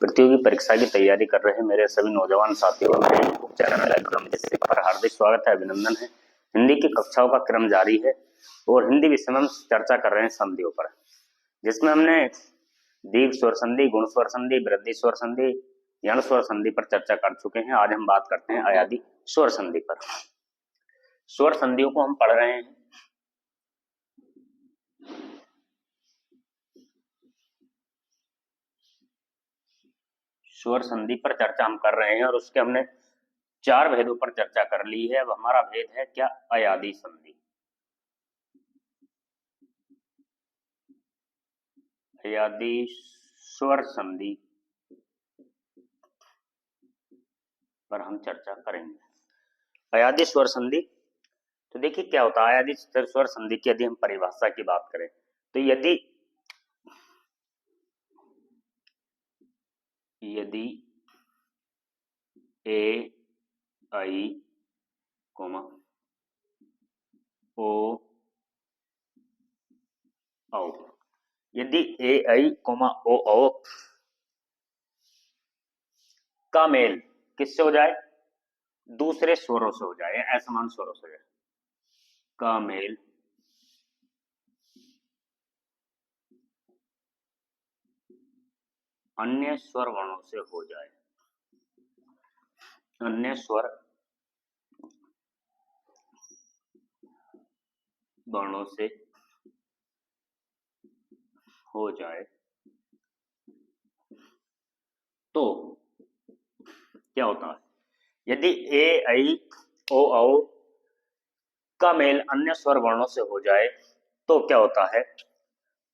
प्रतियोगी परीक्षा की तैयारी कर रहे मेरे सभी नौजवान साथियों को मेरे चैनल पर हार्दिक स्वागत है, अभिनंदन है। हिंदी की कक्षाओं का क्रम जारी है और हिंदी विषय में हम चर्चा कर रहे हैं संधियों पर, जिसमें हमने दीर्घ स्वर संधि, गुण स्वर संधि, वृद्धि स्वर संधि, यण स्वर संधि पर चर्चा कर चुके हैं। आज हम बात करते हैं अयादी स्वर संधि पर। स्वर संधियों को हम पढ़ रहे हैं। स्वर संधि पर चर्चा हम कर रहे हैं और उसके हमने 4 भेदों पर चर्चा कर ली है। अब हमारा भेद है क्या? अयादी संधि। अयादी स्वर संधि पर हम चर्चा करेंगे। अयादी स्वर संधि, तो देखिए क्या होता है अयादी स्वर संधि की यदि हम परिभाषा की बात करें तो यदि ए आई कोमा ओ औ, यदि ए आई कोमा ओ औ का मेल किससे हो जाए? दूसरे स्वरों से हो जाए, असमान स्वरों से हो जाए, का मेल अन्य स्वर वर्णों से हो जाए, अन्य स्वर वर्णों से हो जाए तो क्या होता है? यदि ए आई ओ औ का मेल अन्य स्वर वर्णों से हो जाए तो क्या होता है?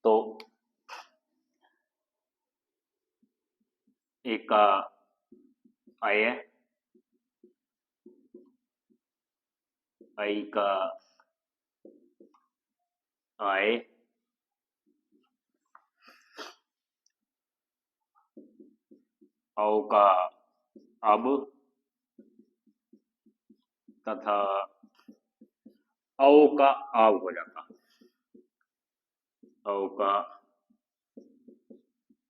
तो एक का आय, आई का आय, औ का अब तथा औ का आव हो जाता, औ का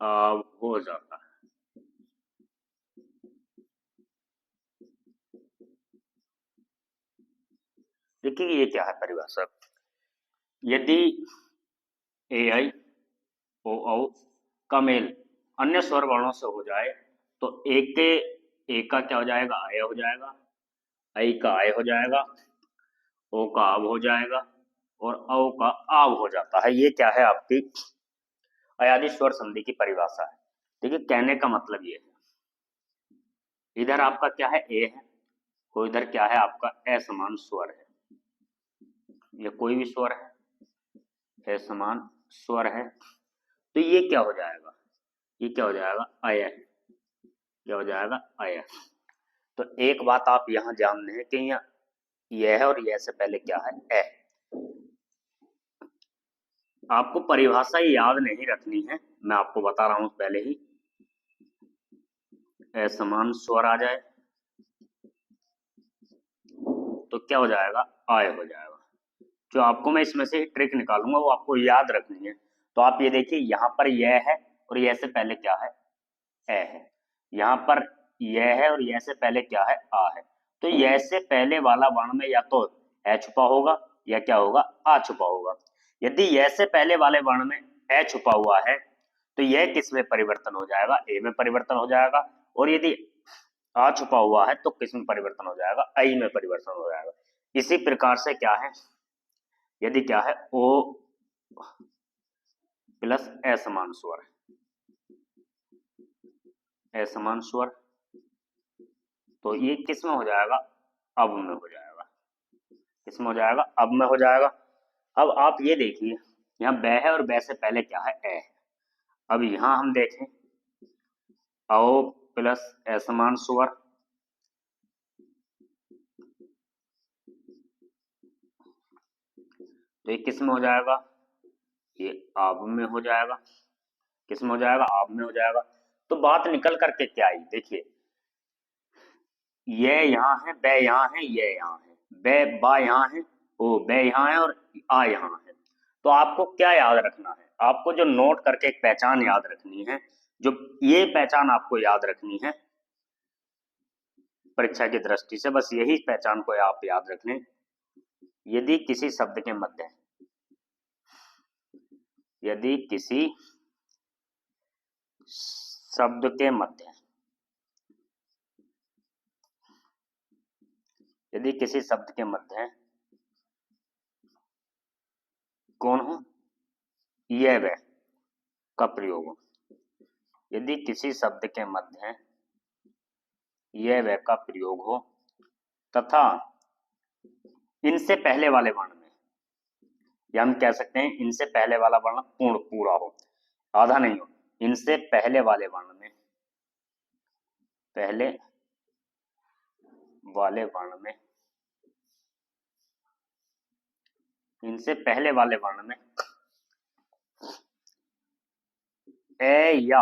आव हो जाता है। देखिए ये क्या है परिभाषा। यदि ए आई ओ औ का मेल अन्य स्वर वर्णों से हो जाए तो ए का क्या हो जाएगा? आय हो जाएगा, आई का आय हो जाएगा, ओ का आव हो जाएगा और औ का आव हो जाता है। ये क्या है? आपकी अयादी स्वर संधि की परिभाषा है। देखिए कहने का मतलब ये है, इधर आपका क्या है? ए है और इधर क्या है? आपका असमान स्वर है। ये कोई भी स्वर है, असमान स्वर है, तो ये क्या हो जाएगा? ये क्या हो जाएगा? अय। क्या हो जाएगा? अय। तो एक बात आप यहां जान लें कि यह है और यह से पहले क्या है? ए। आपको परिभाषा याद नहीं रखनी है, मैं आपको बता रहा हूं पहले ही। असमान स्वर आ जाए तो क्या हो जाएगा? आय हो जाएगा। जो आपको मैं इसमें से ट्रिक निकालूंगा वो आपको याद रखनी है। तो आप ये देखिए, यहां पर यह है और यह से पहले क्या है? ए है। यहां पर यह है और यह से पहले क्या है? आ है। तो यह से पहले वाला वर्ण में या तो ए छुपा होगा या क्या होगा? आ छुपा होगा। यदि यह से पहले वाले वर्ण में ए छुपा हुआ है तो यह किस में परिवर्तन हो जाएगा? ए में परिवर्तन हो जाएगा। और यदि आ छुपा हुआ है तो किस में परिवर्तन हो जाएगा? आई में परिवर्तन हो जाएगा। इसी प्रकार से क्या है? यदि क्या है? ओ प्लस असमान स्वर, असमान स्वर, तो ये किस में हो जाएगा? अब में हो जाएगा। किस में हो जाएगा? अब में हो जाएगा। अब आप ये देखिए, यहाँ बै है और बै से पहले क्या है? ए है। अब यहां हम देखें, औ प्लस असमान स्वर, तो ये किस में हो जाएगा? ये आब में हो जाएगा। किस में हो जाएगा? आब में हो जाएगा। तो बात निकल करके क्या आई? देखिए, ये यहाँ है, बै यहाँ है, ये यहाँ है, बै बा यहाँ है, ओ बै यहाँ है और आ यहाँ है। तो आपको क्या याद रखना है? आपको जो नोट करके एक पहचान याद रखनी है जो ये पहचान आपको याद रखनी है परीक्षा की दृष्टि से, बस यही पहचान को आप याद रख लें। यदि किसी शब्द के मध्य, यदि किसी शब्द के मध्य, यदि किसी शब्द के मध्य कौन हो, यह वह का प्रयोग हो, यदि किसी शब्द के मध्य यह वह का प्रयोग हो तथा इनसे पहले वाले वर्ण में, या हम कह सकते हैं इनसे पहले वाला वर्ण पूर्ण पूरा हो, आधा नहीं हो, इनसे पहले वाले वर्ण में, पहले वाले वर्ण में, इनसे पहले वाले वर्ण में ए या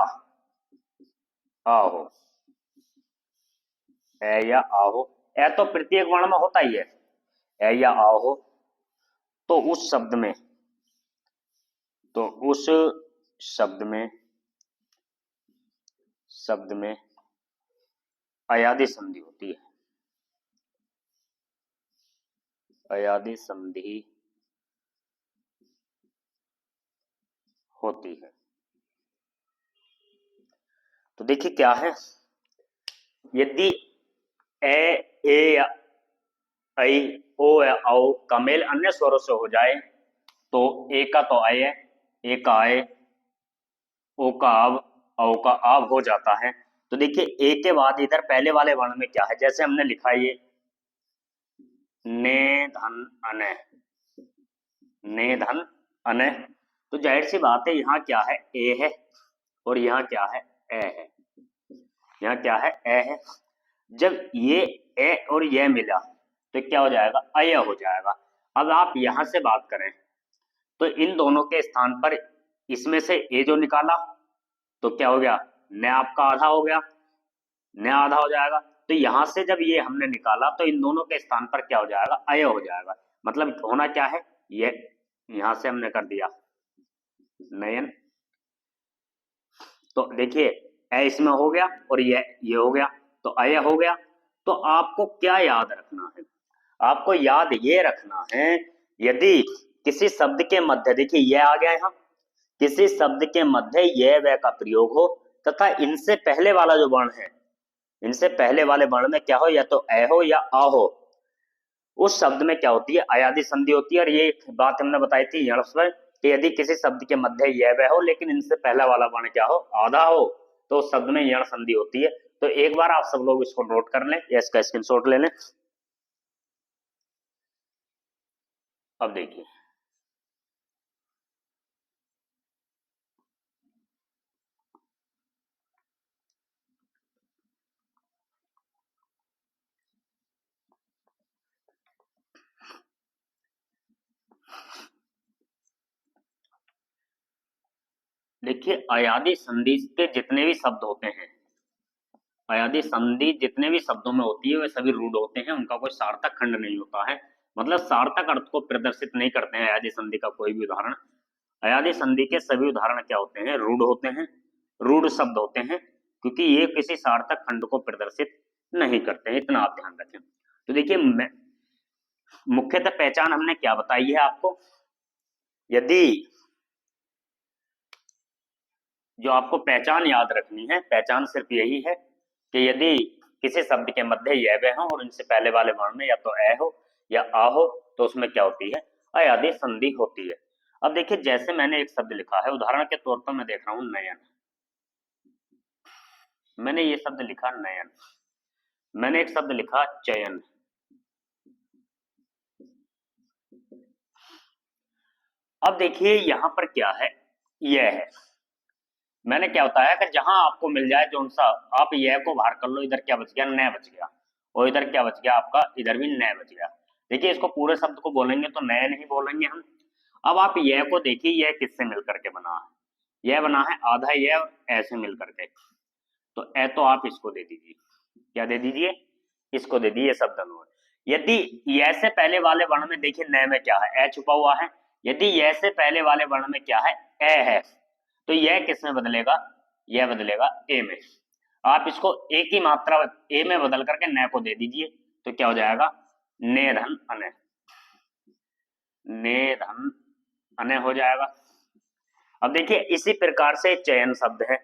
आ हो, ए या आ हो, ए तो प्रत्येक वर्ण में होता ही है, ए या आ हो, तो उस शब्द में, तो उस शब्द में अयादी संधि होती है, अयादी संधि होती है। तो देखिए क्या है, यदि ए या ऐ, ओ या औ का मेल अन्य स्वरों से हो जाए तो ए का तो आय है, ए का आय, ओ का आव, औ का आव हो जाता है। तो देखिए ए के बाद इधर पहले वाले वर्ण में क्या है, जैसे हमने लिखा ये ने धन अने, ने धन अने, तो जाहिर सी बात है यहाँ क्या है, ए है और यहाँ क्या है, ए है, यहाँ क्या है, ए है। जब ये ए और ये मिला तो क्या हो जाएगा, अय हो जाएगा। अब आप यहां से बात करें तो इन दोनों के स्थान पर इसमें से ए जो निकाला तो क्या हो गया, न आपका आधा हो गया, न आधा हो जाएगा। तो यहां से जब ये हमने निकाला तो इन दोनों के स्थान पर क्या हो जाएगा, अय हो जाएगा। मतलब होना क्या है, ये यहां से हमने कर दिया नयन, तो देखिए ए इसमें हो गया और ये हो गया, तो अय हो गया। तो आपको क्या याद रखना है, आपको याद ये रखना है यदि किसी शब्द के मध्य, देखिए यह आ गया यहाँ, किसी शब्द के मध्य यह वह का प्रयोग हो तथा इनसे पहले वाला जो वर्ण है, इनसे पहले वाले वर्ण में क्या हो, या तो ए हो या आ हो, उस शब्द में क्या होती है, अयादी संधि होती है। और ये बात हमने बताई थी यणस्व कि यदि किसी शब्द के मध्य यह वह हो लेकिन इनसे पहला वाला वर्ण क्या हो, आधा हो, तो उस शब्द में यण संधि होती है। तो एक बार आप सब लोग इसको नोट कर लें या इसका स्क्रीनशॉट ले लें। अब देखिए देखिए अयादी संधि के जितने भी शब्द होते हैं, अयादी संधि जितने भी शब्दों में होती है वे सभी रूढ़ होते हैं, उनका कोई सार्थक खंड नहीं होता है, मतलब सार्थक अर्थ को प्रदर्शित नहीं करते हैं अयादी संधि का कोई भी उदाहरण। अयादी संधि के सभी उदाहरण क्या होते हैं, रूढ़ होते हैं, रूढ़ शब्द होते हैं, क्योंकि ये किसी सार्थक खंड को प्रदर्शित नहीं करते हैं, इतना आप ध्यान रखें। तो देखिए मुख्यतः पहचान हमने क्या बताई है आपको, यदि जो आपको पहचान याद रखनी है, पहचान सिर्फ यही है कि यदि किसी शब्द के मध्य यह वह हो और इनसे पहले वाले वर्ण में या तो ए हो या आ हो तो उसमें क्या होती है, अयादी संधि होती है। अब देखिए जैसे मैंने एक शब्द लिखा है, उदाहरण के तौर पर मैं देख रहा हूं नयन, मैंने ये शब्द लिखा नयन, मैंने एक शब्द लिखा चयन। अब देखिए यहां पर क्या है, यह है, मैंने क्या बताया कि जहां आपको मिल जाए जो सा, आप यह को बाहर कर लो, इधर क्या बच गया, न बच गया, और इधर क्या बच गया आपका, इधर भी न बच गया। देखिए इसको पूरे शब्द को बोलेंगे तो नए नहीं बोलेंगे हम। अब आप यह को देखिए, यह किससे मिल करके बना है, यह बना है आधा यह और ऐसे मिल करके, तो ए तो आप इसको दे दीजिए, क्या दे दीजिए, इसको दे दीजिए शब्द अनुमान। यदि यह से पहले वाले वर्ण में देखिए न में क्या है, ए छुपा हुआ है, यदि यह से पहले वाले वर्ण में क्या है, ए है, तो यह किस में बदलेगा, यह बदलेगा ए में। आप इसको ए की मात्रा ए में बदल करके न को दे दीजिए तो क्या हो जाएगा, ने धन अने, ने धन अने हो जाएगा। अब देखिए इसी प्रकार से चयन शब्द है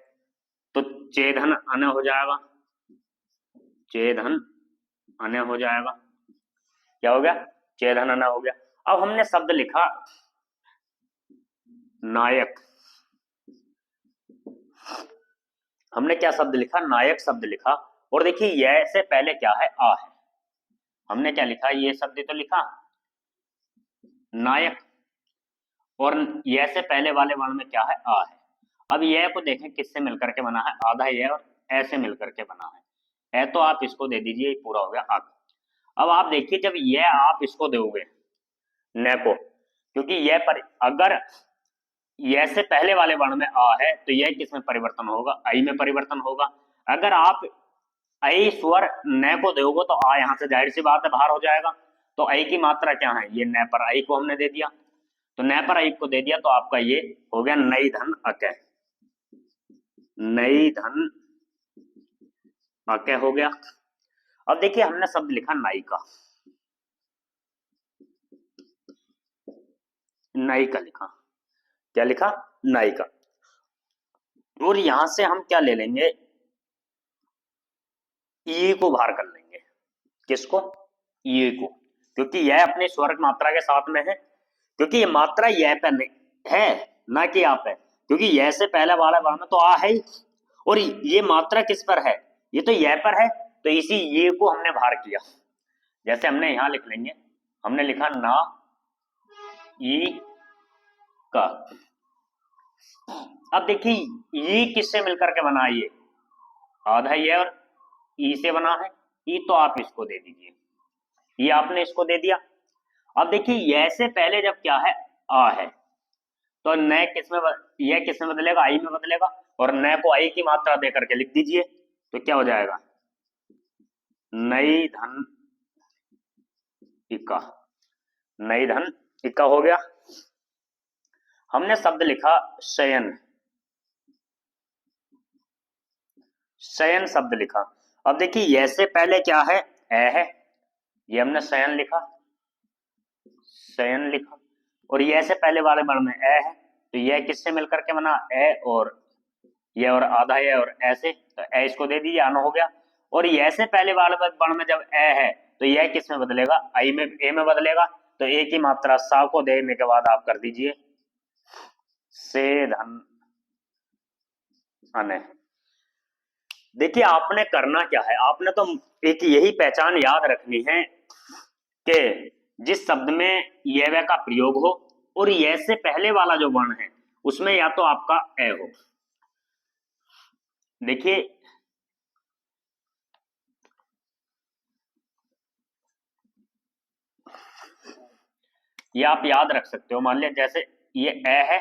तो चेधन अने हो जाएगा, चेधन अने हो जाएगा। क्या हो गया, चेधन अने हो गया। अब हमने शब्द लिखा नायक, हमने क्या शब्द लिखा, नायक शब्द लिखा। और देखिए यह से पहले क्या है, आ है। हमने क्या लिखा, ये शब्द तो लिखा नायक, और यह से पहले वाले वर्ण में क्या है, आ है। अब यह को देखें किससे मिलकर के बना है, आधा यह और ऐसे मिलकर के बना है। तो आप इसको दे दीजिए, पूरा हो गया आ। अब आप देखिए जब यह आप इसको दोगे न को, क्योंकि यह पर अगर यह से पहले वाले वर्ण में आ है तो यह किस में परिवर्तन होगा, आई में परिवर्तन होगा। अगर आप आई स्वर न को दोगे तो आ यहां से जाहिर सी बात है बाहर हो जाएगा। तो आई की मात्रा क्या है, ये न पर आई को हमने दे दिया, तो न पर आई को दे दिया तो आपका ये हो गया नई धन अके, नई धन अके हो गया। अब देखिए हमने शब्द लिखा नायिका, नायिका लिखा, क्या लिखा, नायिका। और यहां से हम क्या ले लेंगे, ई को बाहर कर लेंगे, किसको, ई को, क्योंकि यह अपने स्वर मात्रा के साथ में है, क्योंकि ये मात्रा यह पे नहीं है ना कि आप है, क्योंकि यह से पहले वाला वर्ण में तो आ है ही, और ये मात्रा किस पर है, ये तो यह पर है, तो इसी ये को हमने बाहर किया। जैसे हमने यहां लिख लेंगे, हमने लिखा ना ई का। अब देखिए ये किससे मिलकर के बना, ये आधा ये और ई से बना है, ई तो आप इसको दे दीजिए, ये आपने इसको दे दिया। अब देखिए यह से पहले जब क्या है, आ है, तो न किसमें यह किसमें बदलेगा, आई में बदलेगा, और न को आई की मात्रा दे करके लिख दीजिए तो क्या हो जाएगा, नई धन इक्का, नई धन इक्का हो गया। हमने शब्द लिखा शयन, शयन शब्द लिखा। अब देखिए यह से पहले क्या है, ए है, ये हमने शयन लिखा, शयन लिखा, और यह से पहले वाले वर्ण में ए है, तो यह किससे मिलकर के बना, ए और ये और आधा ए और ऐसे, तो ए इसको दे दीजिए, आना हो गया। और यह से पहले वाले वर्ण में जब ए है तो यह किस में बदलेगा, आई में, ए में बदलेगा, तो ए की मात्रा सा को देने के बाद आप कर दीजिए से धन अने। देखिए आपने करना क्या है, आपने तो एक यही पहचान याद रखनी है कि जिस शब्द में यह व का प्रयोग हो और यह से पहले वाला जो वर्ण है उसमें या तो आपका ए हो। देखिए ये आप याद रख सकते हो, मान लिया जैसे ये ए है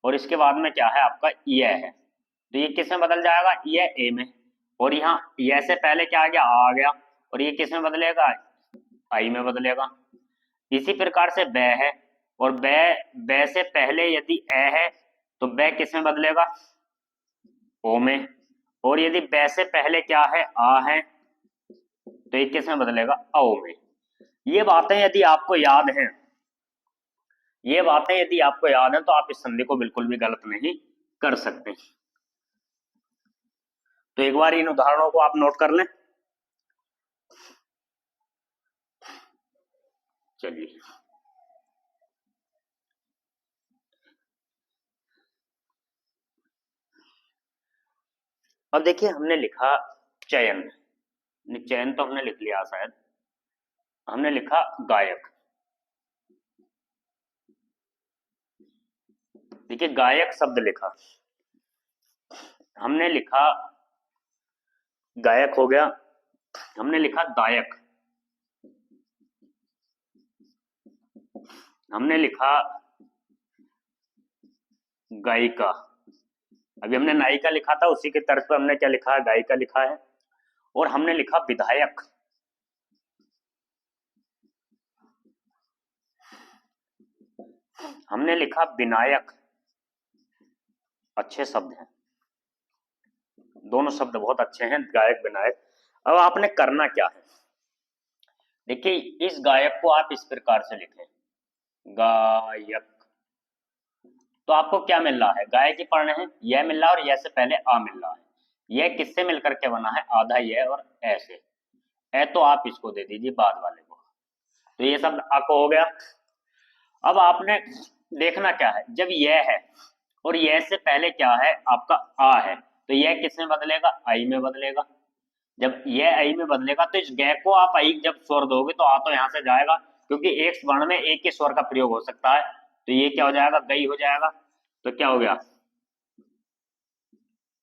और इसके बाद में क्या है आपका ये है, तो ये किस में बदल जाएगा, ये ए में, और यहाँ ये से पहले क्या आ गया, और ये किस में बदलेगा, आई में बदलेगा। इसी प्रकार से ब है, और ब से पहले यदि ए है तो ब किस में बदलेगा, ओ में, और यदि ब से पहले क्या है, आ है, तो ये किस में बदलेगा, औ में। ये बातें यदि आपको याद हैं, ये बातें यदि आपको याद है तो आप इस संधि को बिल्कुल भी गलत नहीं कर सकते। तो एक बार इन उदाहरणों को आप नोट कर लें। चलिए अब देखिए हमने लिखा चयन, चयन तो हमने लिख लिया शायद, हमने लिखा गायक। देखिए गायक शब्द लिखा, हमने लिखा गायक हो गया, हमने लिखा दायक, हमने लिखा गायिका। अभी हमने नायिका लिखा था, उसी के तर्ज पर हमने क्या लिखा है, गायिका लिखा है। और हमने लिखा विधायक, हमने लिखा विनायक, अच्छे शब्द हैं। दोनों शब्द बहुत अच्छे हैं, गायक विनायक। अब आपने करना क्या है, देखिए इस गायक को आप इस प्रकार से लिखें, गायक। तो आपको क्या मिल रहा है, गायक ही पढ़ने हैं, यह मिल रहा है और यह से पहले आ मिल रहा है। यह किससे मिलकर के बना है, आधा यह और ऐसे, ए तो आप इसको दे दीजिए बाद वाले को। तो ये शब्द अ को हो गया। अब आपने देखना क्या है, जब यह है और यह से पहले क्या है आपका आ है, तो यह किस में बदलेगा, आई में बदलेगा। जब यह आई में बदलेगा तो इस गै को आप आई जब स्वर दोगे तो आ तो यहां से जाएगा, क्योंकि एक वर्ण में एक ही स्वर का प्रयोग हो सकता है। तो ये क्या हो जाएगा, गई हो जाएगा। तो क्या हो गया,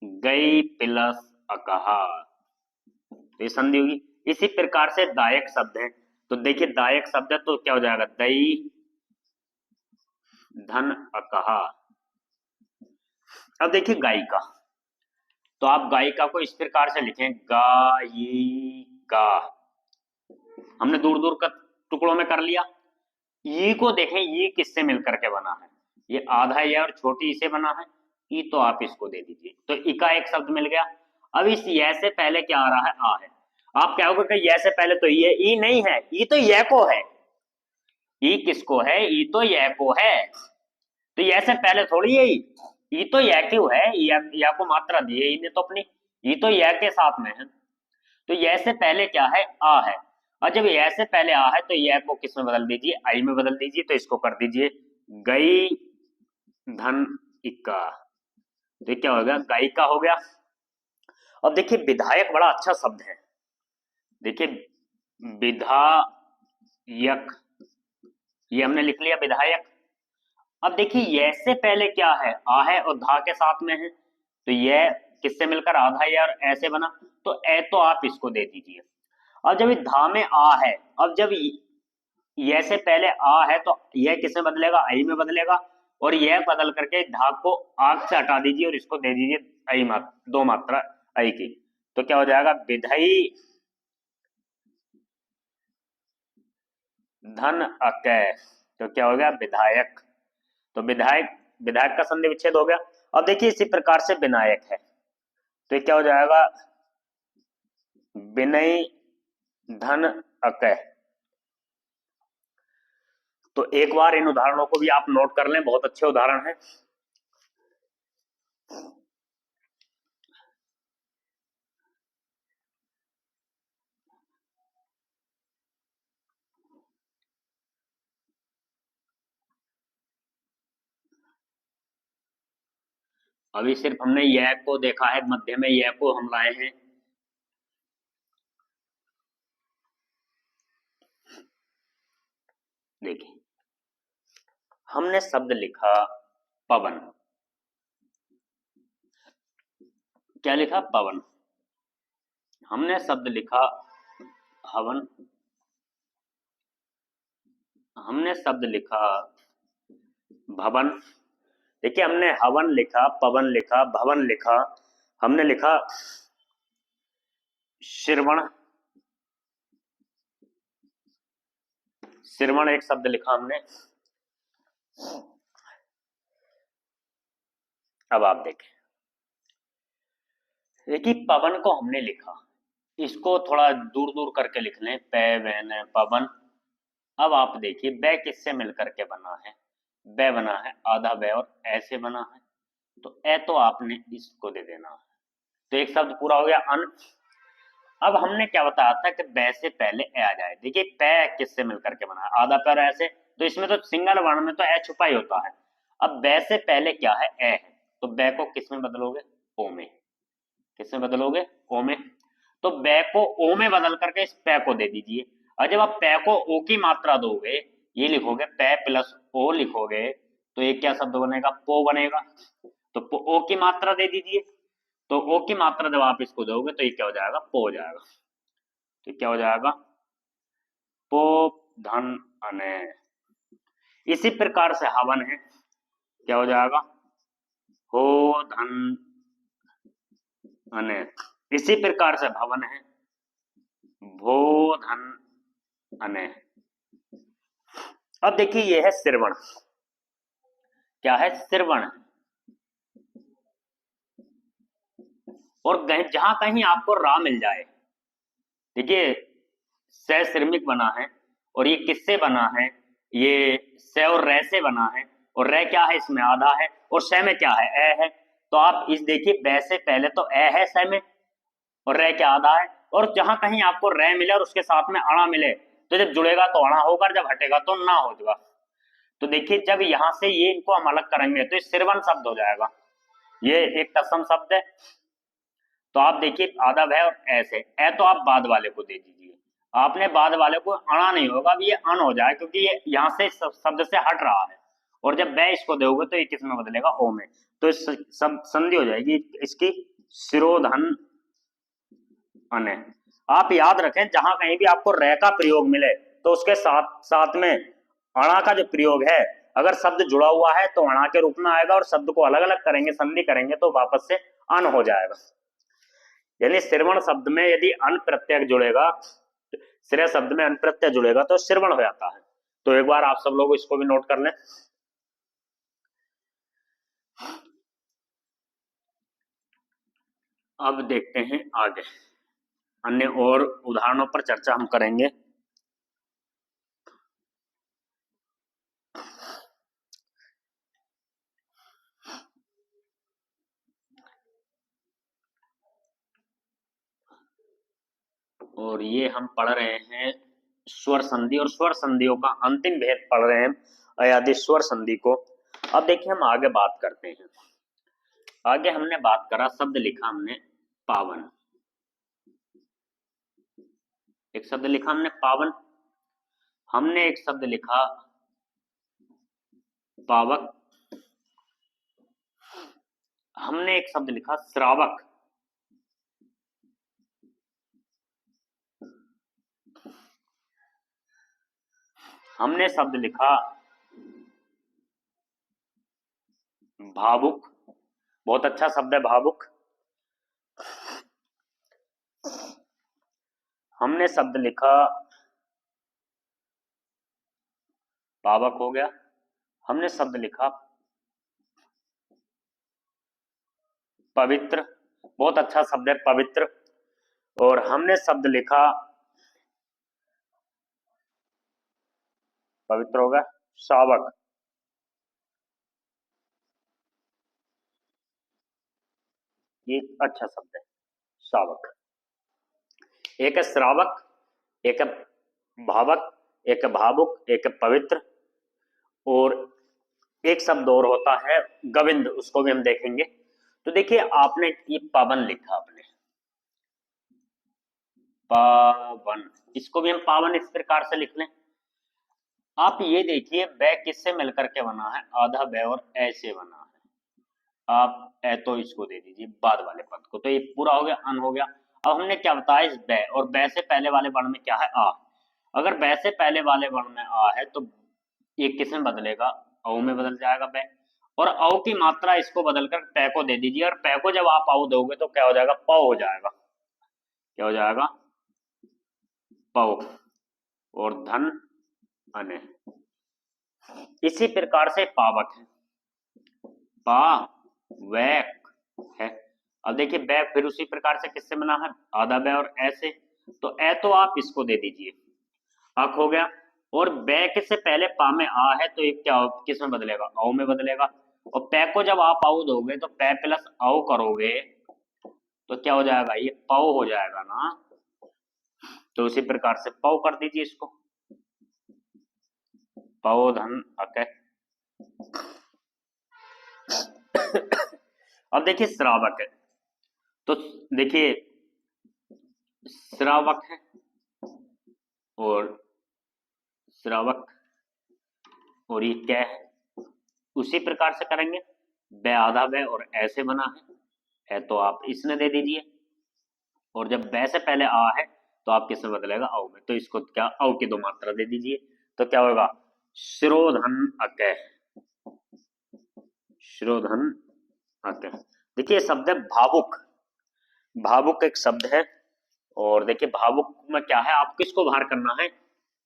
गई प्लस अकहा, तो ये संधि होगी। इसी प्रकार से दायक शब्द है, तो देखिए दायक शब्द है तो क्या हो जाएगा, दई धन अकहा। अब देखिए गायिका, तो आप गायिका को इस प्रकार से लिखें, गायिका। हमने दूर दूर का टुकड़ों में कर लिया। ये को देखें, ये किससे मिलकर के बना है, ये आधा ये और छोटी इसे बना है, ई तो आप इसको दे दीजिए, तो ई का एक शब्द मिल गया। अब इस ये से पहले क्या आ रहा है, आ है। आप क्या होगा कि ये से पहले तो ये ई नहीं है, ई तो ये को है। ई किसको है, ई तो ये को है। तो ये से पहले थोड़ी है ई तो ये क्यों है, या को मात्रा दी है ई ने तो अपनी, ई तो ये के साथ में है। तो ये से पहले क्या है, आ है। और जब ये से पहले आ है तो ये को किस में बदल दीजिए, आई में बदल दीजिए। तो इसको कर दीजिए गई धन इक्का, तो क्या हो गया, गायिका हो गया। अब देखिए विधायक बड़ा अच्छा शब्द है, देखिए विधायक, ये हमने लिख लिया विधायक। अब देखिए ये से पहले क्या है, आ है और धा के साथ में है, तो ये किससे मिलकर आधा या और ऐसे बना, तो ए तो आप इसको दे दीजिए। अब जब धा में आ है, अब जब ये से पहले आ है तो यह किसमें बदलेगा, आई में बदलेगा, और यह बदल करके धा को आग से हटा दीजिए और इसको दे दीजिए आई मात्रा, दो मात्रा आई की। तो क्या हो जाएगा, विधई धन अकै, तो क्या हो गया, विधायक। तो विधायक, विधायक का संधि विच्छेद हो गया। अब देखिए इसी प्रकार से विनायक है, तो क्या हो जाएगा, विनय धन अकै। तो एक बार इन उदाहरणों को भी आप नोट कर लें, बहुत अच्छे उदाहरण हैं। अभी सिर्फ हमने यह को देखा है, मध्य में यह को हम लाए हैं। देखिए हमने शब्द लिखा पवन, क्या लिखा, पवन। हमने शब्द लिखा हवन, हमने शब्द लिखा भवन। देखिए हमने हवन लिखा, पवन लिखा, भवन लिखा, हमने लिखा श्रवण, श्रवण एक शब्द लिखा हमने। अब आप देखें, देखिए पवन को हमने लिखा, इसको थोड़ा दूर दूर करके लिख लें, पै वैन पवन। अब आप देखिए बै किससे मिलकर के बना है, बै बना है आधा बै और ऐसे बना है, तो ए तो आपने इसको दे देना है। तो एक शब्द पूरा हो गया, अन। अब हमने क्या बताया था कि बै से पहले ए आ जाए। देखिए पै किससे मिलकर के बना है, आधा पैर ऐसे, तो इसमें तो सिंगल वर्ण में तो ए छुपा ही होता है। अब बै से पहले क्या है, ए है, तो बै को किस में बदलोगे, ओ में। किस में बदलोगे, ओ में। तो बै को ओ में बदल करके इस पै को दे दीजिए। और जब आप पै को ओ की मात्रा दोगे, ये लिखोगे पै प्लस ओ लिखोगे, तो ये क्या शब्द बनेगा, पो बनेगा। तो ओ की मात्रा दे दीजिए, तो ओ की मात्रा जब आप इसको दोगे तो ये क्या हो जाएगा, पो हो जाएगा। तो क्या हो जाएगा, पो धन अने। इसी प्रकार से हवन है, क्या हो जाएगा, हो धन अने। इसी प्रकार से भवन है, भो धन अने। अब देखिए ये है श्रवण, क्या है, श्रवण। और जहां कहीं आपको रा मिल जाए, देखिए से श्रमिक बना है और ये किससे बना है, ये से और रे से बना है, और रे क्या है इसमें आधा है, और से में क्या है ए है। तो आप इस देखिए बे से पहले तो ए है से में, और रे क्या आधा है, और जहां कहीं आपको रे मिले और उसके साथ में अणा मिले तो जब जुड़ेगा तो अणा होगा, जब हटेगा तो ना होगा। तो देखिए जब यहां से ये इनको हम अलग करेंगे तो ये सिरवन शब्द हो जाएगा, ये एक तत्सम शब्द है। तो आप देखिए आदब है और ऐसे ए तो आप बाद वाले को दे दीजिए, आपने बाद वाले को अणा नहीं होगा, अब ये अन हो जाए क्योंकि ये यहाँ से शब्द से हट रहा है, और जब बै इसको दोगे तो ये किस में बदलेगा, ओ में। तो इस सब संधि हो जाएगी इसकी शिरोधन अने। आप याद रखें जहां कहीं भी आपको रे का प्रयोग मिले तो उसके साथ साथ में अणा का जो प्रयोग है, अगर शब्द जुड़ा हुआ है तो अणा के रूप में आएगा, और शब्द को अलग अलग करेंगे संधि करेंगे तो वापस से अन हो जाएगा। यानी श्रवण शब्द में यदि अन प्रत्यय जुड़ेगा, श्रेय शब्द में अन प्रत्यय जुड़ेगा तो श्रवण हो जाता है। तो एक बार आप सब लोग इसको भी नोट कर लें। अब देखते हैं आगे, अन्य और उदाहरणों पर चर्चा हम करेंगे। और ये हम पढ़ रहे हैं स्वर संधि, और स्वर संधियों का अंतिम भेद पढ़ रहे हैं अयादि स्वर संधि को। अब देखिए हम आगे बात करते हैं। आगे हमने बात करा, शब्द लिखा हमने पावन, एक शब्द लिखा हमने पावन, हमने एक शब्द लिखा पावक, हमने एक शब्द लिखा श्रावक, हमने शब्द लिखा भावुक, बहुत अच्छा शब्द है भावुक। हमने शब्द लिखा पावक हो गया, हमने शब्द लिखा पवित्र, बहुत अच्छा शब्द है पवित्र, और हमने शब्द लिखा पवित्र हो गया शावक, ये अच्छा शब्द है शावक। एक है श्रावक, एक है भावक, एक है भावुक, एक है पवित्र, और एक शब्द और होता है गोविंद, उसको भी हम देखेंगे। तो देखिए आपने ये पावन लिखा, आपने पावन, इसको भी हम पावन इस प्रकार से लिख लें। आप ये देखिए बै किससे मिलकर के बना है, आधा बै और ऐसे बना है। आप ए तो इसको दे दीजिए बाद वाले पद को, तो ये पूरा हो गया, अन हो गया। अब हमने क्या बताया इस बै, और बै से पहले वाले वर्ण में क्या है आ, अगर बै से पहले वाले वर्ण में आ है तो ये किस में बदलेगा, औ में बदल जाएगा बै, और औ की मात्रा इसको बदलकर पै को दे दीजिए, और पै को जब आप औ दोगे तो क्या हो जाएगा, पौ हो जाएगा, क्या हो जाएगा पौ, और धन अने। इसी प्रकार से पावक है, पा वैक है। अब देखिए बै फिर उसी प्रकार से किससे बना है, आधा बै और ऐसे, तो ए तो आप इसको दे दीजिए, अक हो गया, और बै के से पहले पा में आ है तो ये क्या किस में बदलेगा, औ में बदलेगा, और पै को जब आप औ दोगे तो पै प्लस औ करोगे तो क्या हो जाएगा, ये पौ हो जाएगा ना। तो उसी प्रकार से पौ कर दीजिए इसको, पौ धन अक। अब देखिए श्रावक है, तो देखिए श्रावक है और श्रावक, और ये क्या है, उसी प्रकार से करेंगे, बै आधा बै और ऐसे बना है तो आप इसमें दे दीजिए, और जब बै से पहले आ है तो आप किसमें बदलेगा, औ में, तो इसको क्या औ की दो मात्रा दे दीजिए, तो क्या होगा शिरोधन अक, शिरोधन अक। देखिए शब्द है भावुक, भावुक एक शब्द है, और देखिए भावुक में क्या है, आपको इसको बाहर करना है,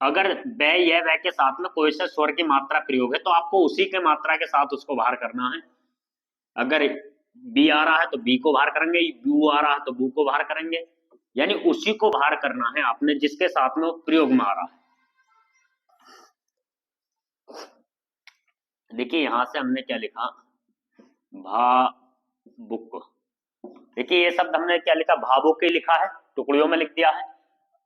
अगर बै या वै के साथ में कोई सा स्वर की मात्रा प्रयोग है तो आपको उसी के मात्रा के साथ उसको बाहर करना है। अगर बी आ रहा है तो बी को बाहर करेंगे, यू आ रहा है तो बू को बाहर करेंगे, यानी उसी को बाहर करना है आपने जिसके साथ में वो प्रयोग में आ रहा है। देखिए यहां से हमने क्या लिखा, भावुक। देखिए ये शब्द हमने क्या लिखा, भावुक ही लिखा है, टुकड़ियों में लिख दिया है।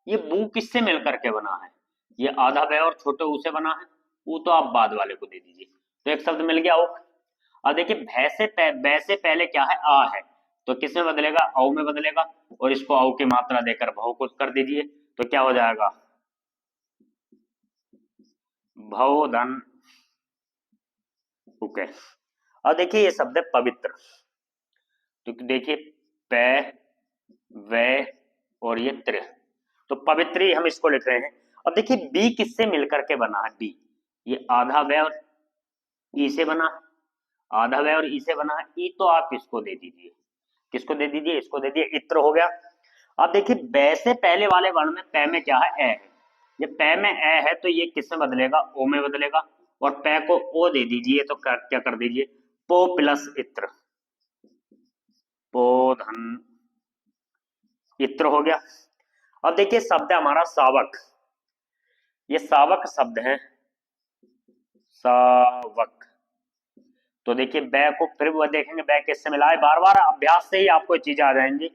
ये बू किससे मिल करके बना है, ये आधा बै और छोटे ऊ से बना है, ऊ तो आप बाद वाले को दे दीजिए, तो एक शब्द मिल गया ऊ। अब देखिए बै से पहले क्या है, आ है, तो किस में बदलेगा, औ में बदलेगा, और इसको औ की मात्रा देकर भव को कर दीजिए, तो क्या हो जाएगा, भव धन ओके। अब देखिए ये शब्द है पवित्र, तो देखिए पै वे और ये त्र, तो पवित्र ही हम इसको लिख रहे हैं। अब देखिए बी किससे मिलकर के बना है, बी ये आधा वे और ई से बना है, आधा वे और ई से बना है, ई तो आप इसको दे दीजिए, किसको दे दीजिए, इसको दे दिए, इत्र हो गया। अब देखिए बै से पहले वाले वर्ण में पै में क्या है, ए है, ये पै में ए है तो ये किस में बदलेगा, ओ में बदलेगा, और पै को ओ दे दीजिए, तो क्या कर दीजिए, पो प्लस इत्र, पो धन इत्र हो गया। अब देखिए शब्द है हमारा सावक, ये सावक शब्द है, सावक, तो देखिए बै को फिर वो देखेंगे बै किससे मिला है, बार बार अभ्यास से ही आपको चीजें आ जाएंगी।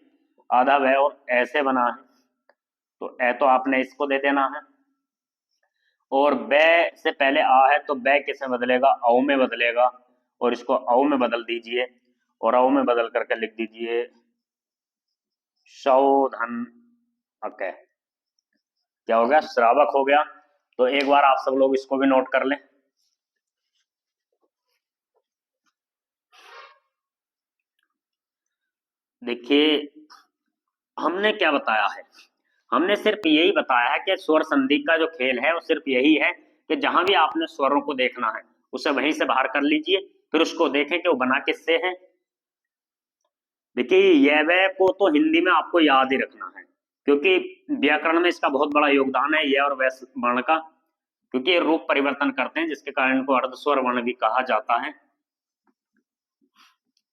आधा बै और ऐसे बना है, तो ए तो आपने इसको दे देना है, और बै से पहले आ है तो बै किसमें बदलेगा, औ में बदलेगा, और इसको औ में बदल दीजिए, और औ में बदल करके लिख दीजिए शौधन, ओके, क्या हो गया, श्रावक हो गया। तो एक बार आप सब लोग इसको भी नोट कर लें। देखिए हमने क्या बताया है, हमने सिर्फ यही बताया है कि स्वर संधि का जो खेल है वो सिर्फ यही है कि जहां भी आपने स्वरों को देखना है उसे वहीं से बाहर कर लीजिए, फिर उसको देखें कि वो बना किससे है। देखिए यह वह को तो हिंदी में आपको याद ही रखना है, क्योंकि व्याकरण में इसका बहुत बड़ा योगदान है, यह और वह वर्ण का, क्योंकि ये रूप परिवर्तन करते हैं जिसके कारण इनको अर्धस्वर वर्ण भी कहा जाता है।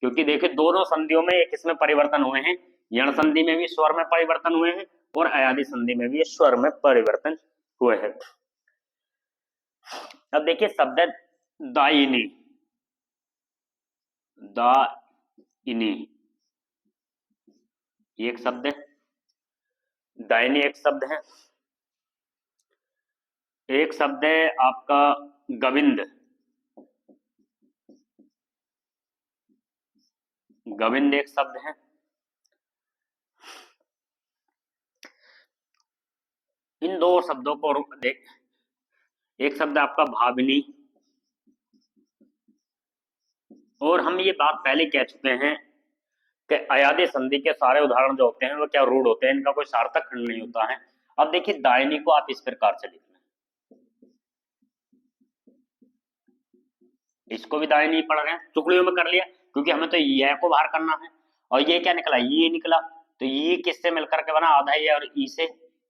क्योंकि देखिए दोनों संधियों में किसमें परिवर्तन हुए हैं, यण संधि में भी स्वर में परिवर्तन हुए हैं, और अयादि संधि में भी स्वर में परिवर्तन हुए हैं। अब देखिए शब्द है दायिनी, दायिनी ये एक शब्द है, दायिनी एक शब्द है, एक शब्द है आपका गोविंद, गोविंद एक शब्द है। इन दो शब्दों को देख, एक शब्द आपका भाविनी, और हम ये बात पहले कह चुके हैं कि अयादि संधि के सारे उदाहरण जो होते हैं वो क्या रूढ़ होते हैं, इनका कोई सार्थक खंड नहीं होता है। अब देखिए दायिनी को आप इस प्रकार से लिखना, इसको भी दायिनी पढ़ रहे हैं, टुकड़ियों में कर लिया, क्योंकि हमें तो यह को बाहर करना है, और ये क्या निकला, ये निकला, तो ये किससे मिलकर के बना, आधा ये और ई से,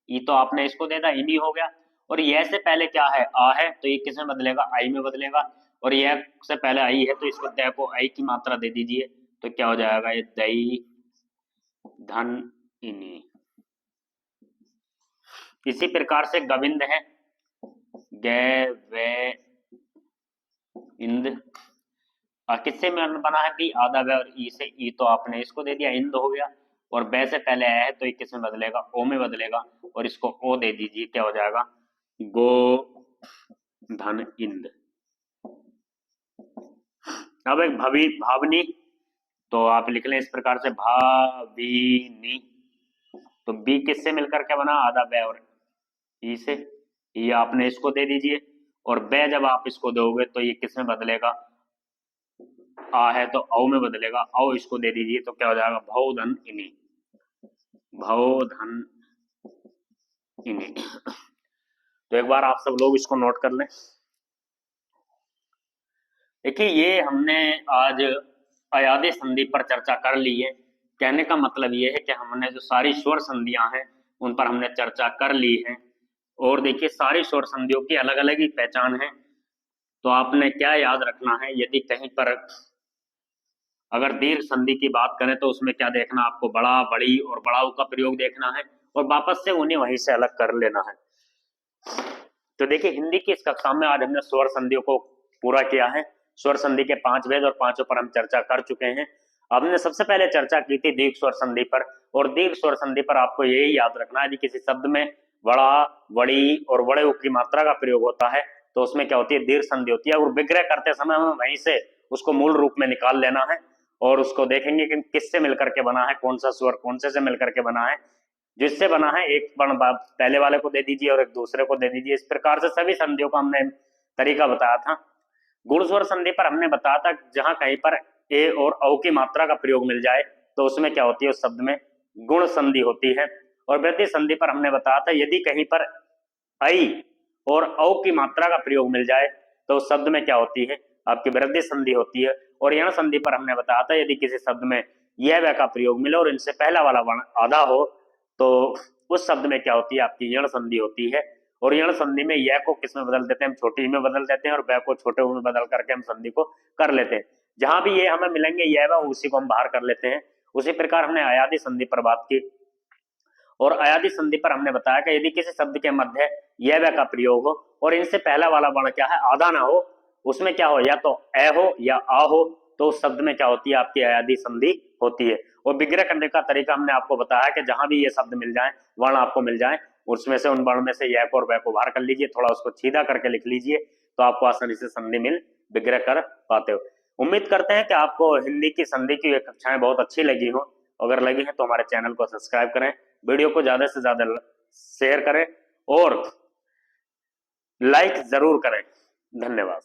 ई तो आपने इसको दे दिया, इनी हो गया, और यह से पहले क्या है, आ है, तो ये किस में बदलेगा, आई में बदलेगा, और यह से पहले आई है तो इसको दय को आई की मात्रा दे दीजिए, तो क्या हो जाएगा, ये दई धन इनी। इसी प्रकार से गोविंद है, गै वे इंद, किससे बना है, बी आधा वे और ई से, ई तो आपने इसको दे दिया, इंद हो गया, और बै से पहले आया है तो ये किस में बदलेगा, ओ में बदलेगा, और इसको ओ दे दीजिए, क्या हो जाएगा, गो धन इंद। अब एक भावनी, तो आप लिख लें इस प्रकार से भाविनी, तो बी किससे मिलकर के बना, आधा बै और ई से, ये आपने इसको दे दीजिए, और बै जब आप इसको दोगे तो ये किस में बदलेगा, आ है तो औ में बदलेगा, औ इसको दे दीजिए, तो क्या हो जाएगा, भवधन इनी, भवधन इनी। तो एक बार आप सब लोग इसको नोट कर लें। देखिए ये हमने आज अयादि संधि पर चर्चा कर ली है, कहने का मतलब ये है कि हमने जो सारी स्वर संधियां हैं उन पर हमने चर्चा कर ली है, और देखिए सारी स्वर संधियों की अलग अलग ही पहचान है। तो आपने क्या याद रखना है, यदि कहीं पर अगर दीर्घ संधि की बात करें तो उसमें क्या देखना, आपको बड़ा, बड़ी और बड़ाऊ का प्रयोग देखना है और वापस से उन्हें वहीं से अलग कर लेना है। तो देखिए हिंदी की इस कक्षा में आज हमने स्वर संधियों को पूरा किया है। स्वर संधि के 5 भेद और 5 पर हम चर्चा कर चुके हैं। हमने सबसे पहले चर्चा की थी दीर्घ स्वर संधि पर, और दीर्घ स्वर संधि पर आपको यही याद रखना है, यदि किसी शब्द में बड़ा, बड़ी और बड़े उ की मात्रा का प्रयोग होता है तो उसमें क्या होती है, दीर्घ संधि होती है। और विग्रह करते समय हमें वहीं से उसको मूल रूप में निकाल लेना है और उसको देखेंगे कि किससे मिलकर के बना है, कौन सा स्वर कौन से मिलकर के बना है। जिससे बना है एक वर्ण पहले वाले को दे दीजिए और एक दूसरे को दे दीजिए। इस प्रकार से सभी संधियों का हमने तरीका बताया था। गुण स्वर संधि पर हमने बताया था जहां कहीं पर ए और औ की मात्रा का प्रयोग मिल जाए तो उसमें क्या होती है, उस शब्द में गुण संधि होती है। और वृद्धि संधि पर हमने बताया था यदि कहीं पर ऐ और औ की मात्रा का प्रयोग मिल जाए तो उस शब्द में क्या होती है, आपकी वृद्धि संधि होती है। और यण संधि पर हमने बताया था यदि किसी शब्द में यह वह का प्रयोग मिले और इनसे पहला वाला वर्ण आधा हो तो उस शब्द में क्या होती है, आपकी यण संधि होती है। और यण संधि में यह को किस में बदल देते हैं, हम छोटी में बदल देते हैं और वह को छोटे में बदल करके हम संधि को कर लेते हैं। जहां भी ये हमें मिलेंगे यह वह उसी को हम बाहर कर लेते हैं। उसी प्रकार हमने अयादि संधि पर बात की और अयादि संधि पर हमने बताया कि यदि किसी शब्द के मध्य यह वह का प्रयोग हो और इनसे पहला वाला वर्ण क्या है, आधा ना हो, उसमें क्या हो, या तो ए हो या आ हो, तो उस शब्द में क्या होती है, आपकी अयादि संधि होती है। और विग्रह करने का तरीका हमने आपको बताया कि जहां भी ये शब्द मिल जाए, वर्ण आपको मिल जाए, उसमें से उन वर्ण में से यह को और वह को बाहर कर लीजिए, थोड़ा उसको सीधा करके लिख लीजिए तो आपको आसानी से संधि मिल विग्रह कर पाते हो। उम्मीद करते हैं कि आपको हिंदी की संधि की ये कक्षाएं बहुत अच्छी लगी हो। अगर लगी है तो हमारे चैनल को सब्सक्राइब करें, वीडियो को ज्यादा से ज्यादा शेयर करें और लाइक जरूर करें। धन्यवाद।